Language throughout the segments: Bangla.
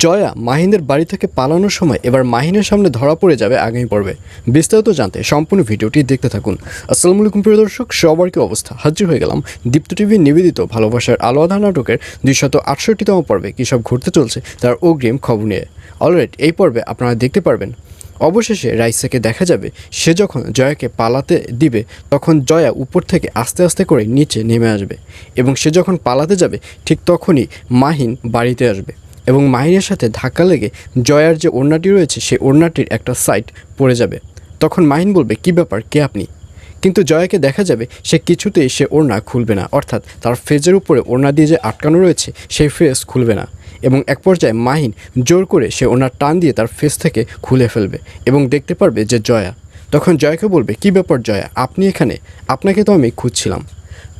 জয়া মাহিনের বাড়ি থেকে পালানোর সময় এবার মাহিনের সামনে ধরা পড়ে যাবে আগামী পর্বে। বিস্তারিত জানতে সম্পূর্ণ ভিডিওটি দেখতে থাকুন। আসসালামু আলাইকুম প্রিয় দর্শক, সবার কি অবস্থা? হাজির হয়ে গেলাম দীপ্ত টিভির নিবেদিত ভালোবাসার আলো আঁধার নাটকের 268তম পর্বে কী সব ঘটতে চলছে তার অগ্রিম খবর নিয়ে। অলরাইট, এই পর্বে আপনারা দেখতে পারবেন অবশেষে রাইসাকে দেখা যাবে সে যখন জয়াকে পালাতে দিবে তখন জয়া উপর থেকে আস্তে আস্তে করে নিচে নেমে আসবে এবং সে যখন পালাতে যাবে ঠিক তখনই মাহিন বাড়িতে আসবে এবং মাহিনের সাথে ধাক্কা লেগে জয়ার যে ওড়নাটি রয়েছে সেই ওড়নাটির একটা সাইড পড়ে যাবে। তখন মাহিন বলবে, কী ব্যাপার, কে আপনি? কিন্তু জয়াকে দেখা যাবে সে কিছুতেই সে ওড়না খুলবে না, অর্থাৎ তার ফেজের উপরে ওড়না দিয়ে যে আটকানো রয়েছে সেই ফেস খুলবে না এবং এক পর্যায়ে মাহিন জোর করে সে ওড়নার টান দিয়ে তার ফেস থেকে খুলে ফেলবে এবং দেখতে পারবে যে জয়া। তখন জয়াকে বলবে, কী ব্যাপার জয়া, আপনি এখানে? আপনাকে তো আমি খুঁজছিলাম।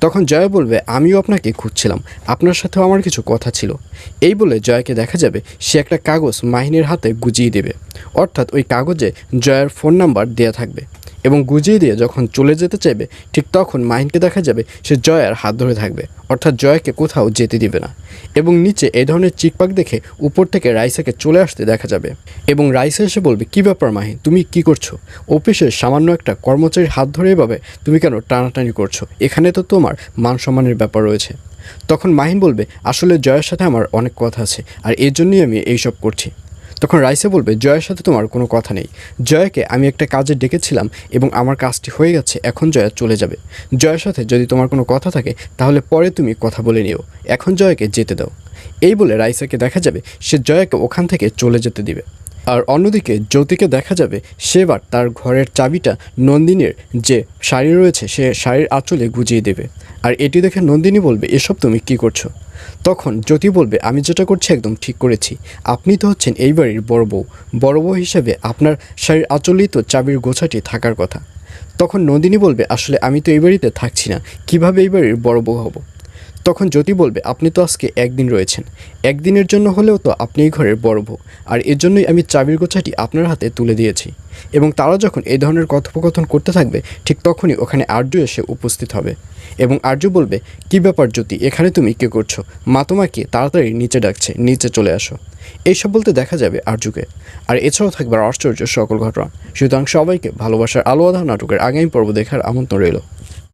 তখন জয়া বলবে, আমিও আপনাকে খুঁজছিলাম, আপনার সাথেও আমার কিছু কথা ছিল। এই বলে জয়াকে দেখা যাবে সে একটা কাগজ মাহিনের হাতে গুজিয়ে দেবে, অর্থাৎ ওই কাগজে জয়ার ফোন নাম্বার দেওয়া থাকবে এবং গুজিয়ে দিয়ে যখন চলে যেতে চাইবে ঠিক তখন মাহিনকে দেখা যাবে সে জয়ার হাত ধরে থাকবে, অর্থাৎ জয়াকে কোথাও যেতে দিবে না। এবং নিচে এই ধরনের চিকপাক দেখে উপর থেকে রাইসাকে চলে আসতে দেখা যাবে এবং রাইসা এসে বলবে, কী ব্যাপার মাহিন, তুমি কি করছো? অফিসের সামান্য একটা কর্মচারীর হাত ধরে এভাবে তুমি কেন টানাটানি করছো? এখানে তো তোমার মান সম্মানের ব্যাপার রয়েছে। তখন মাহিন বলবে, আসলে জয়ের সাথে আমার অনেক কথা আছে আর এর জন্যই আমি এইসব করছি। তখন রাইসা বলবে, জয়ের সাথে তোমার কোনো কথা নেই। জয়াকে আমি একটা কাজে ডেকেছিলাম এবং আমার কাজটি হয়ে গেছে, এখন জয়া চলে যাবে। জয়ের সাথে যদি তোমার কোনো কথা থাকে তাহলে পরে তুমি কথা বলে নিও, এখন জয়াকে যেতে দাও। এই বলে রাইসাকে দেখা যাবে সে জয়াকে ওখান থেকে চলে যেতে দিবে। আর অন্যদিকে জ্যোতিকে দেখা যাবে সেবার তার ঘরের চাবিটা নন্দিনীর যে শাড়ি রয়েছে সে শাড়ির আঁচলে গুজিয়ে দেবে। আর এটি দেখে নন্দিনী বলবে, এসব তুমি কি করছো? তখন জ্যোতি বলবে, আমি যেটা করছি একদম ঠিক করেছি। আপনি তো হচ্ছেন এই বাড়ির বড় বউ, বড় বউ হিসেবে আপনার শাড়ির আঁচলেই তো চাবির গোছাটি থাকার কথা। তখন নন্দিনী বলবে, আসলে আমি তো এই বাড়িতে থাকছি না, কীভাবে এই বাড়ির বড় বউ হব? তখন জ্যোতি বলবে, আপনি তো আজকে একদিন রয়েছেন, একদিনের জন্য হলেও তো আপনি এই ঘরের বড় বউ, আর এর জন্যই আমি চাবির গোছাটি আপনার হাতে তুলে দিয়েছি। এবং তারা যখন এই ধরনের কথোপকথন করতে থাকবে ঠিক তখনই ওখানে আর্য এসে উপস্থিত হবে এবং আর্য বলবে, কী ব্যাপার জ্যোতি, এখানে তুমি কী করছো? মা তোমাকে তাড়াতাড়ি নিচে ডাকছে, নিচে চলে আসো। এইসব বলতে দেখা যাবে আর্যকে। আর এছাড়াও থাকবে আশ্চর্য সকল ঘটনা। সুতরাং সবাইকে ভালোবাসার আলো আঁধার নাটকের আগামী পর্ব দেখার আমন্ত্রণ রইল।